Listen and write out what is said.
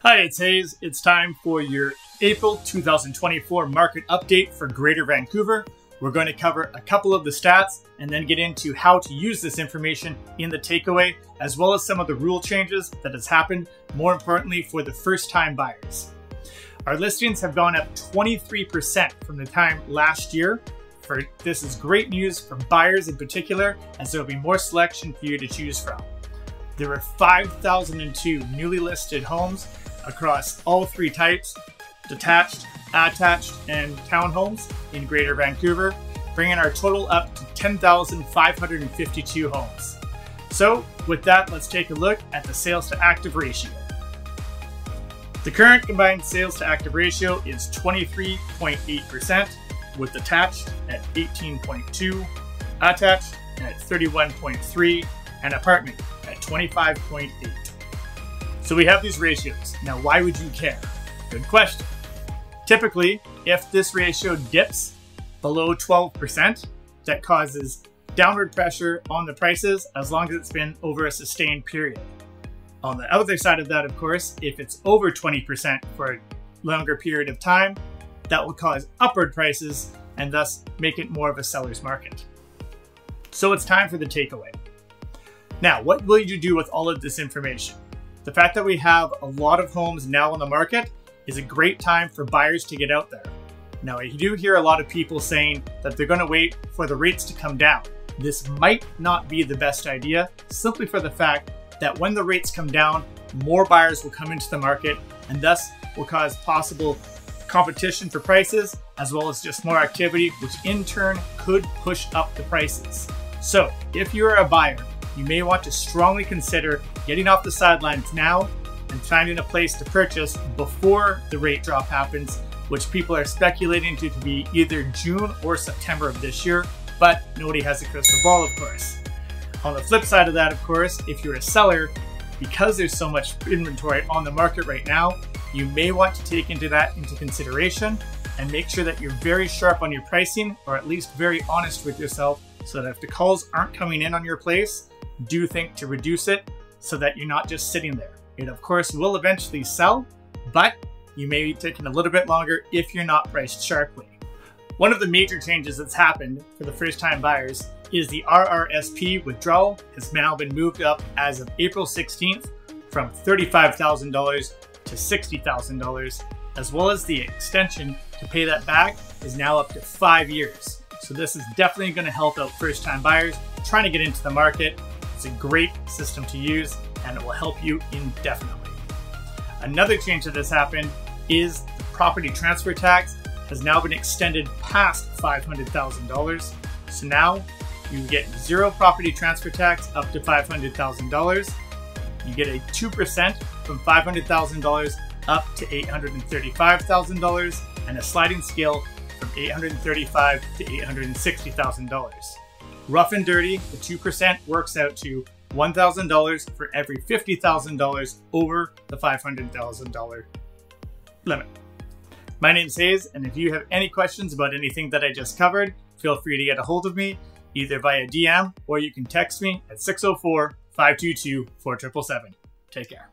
Hi, it's Haze. It's time for your April 2024 market update for Greater Vancouver. We're going to cover a couple of the stats and then get into how to use this information in the takeaway, as well as some of the rule changes that has happened, more importantly for the first-time buyers. Our listings have gone up 23% from the time last year. This is great news for buyers in particular, as there will be more selection for you to choose from. There were 5,002 newly listed homes across all three types, detached, attached, and townhomes in Greater Vancouver, bringing our total up to 10,552 homes. So with that, let's take a look at the sales to active ratio. The current combined sales to active ratio is 23.8%, with detached at 18.2, attached at 31.3, and apartment at 25.8. So we have these ratios. Now, why would you care? Good question. Typically, if this ratio dips below 12%, that causes downward pressure on the prices as long as it's been over a sustained period. On the other side of that, of course, if it's over 20% for a longer period of time, that will cause upward prices and thus make it more of a seller's market. So it's time for the takeaway. Now, what will you do with all of this information? The fact that we have a lot of homes now on the market is a great time for buyers to get out there. Now, you do hear a lot of people saying that they're going to wait for the rates to come down. This might not be the best idea, simply for the fact that when the rates come down, more buyers will come into the market and thus will cause possible competition for prices, as well as just more activity, which in turn could push up the prices. So if you're a buyer, you may want to strongly consider getting off the sidelines now and finding a place to purchase before the rate drop happens, which people are speculating to be either June or September of this year, but nobody has a crystal ball, of course. On the flip side of that, of course, if you're a seller, because there's so much inventory on the market right now, you may want to take that into consideration and make sure that you're very sharp on your pricing, or at least very honest with yourself, so that if the calls aren't coming in on your place, do think to reduce it so that you're not just sitting there. It of course will eventually sell, but you may be taking a little bit longer if you're not priced sharply. One of the major changes that's happened for the first-time buyers is the RRSP withdrawal has now been moved up as of April 16th from $35,000 to $60,000, as well as the extension to pay that back is now up to 5 years. So this is definitely going to help out first-time buyers trying to get into the market. It's a great system to use and it will help you indefinitely. Another change that has happened is the property transfer tax has now been extended past $500,000. So now you get zero property transfer tax up to $500,000. You get a 2% from $500,000 up to $835,000 and a sliding scale from $835,000 to $860,000. Rough and dirty, the 2% works out to $1,000 for every $50,000 over the $500,000 limit. My name's Haze, and if you have any questions about anything that I just covered, feel free to get a hold of me, either via DM or you can text me at 604-522-4777. Take care.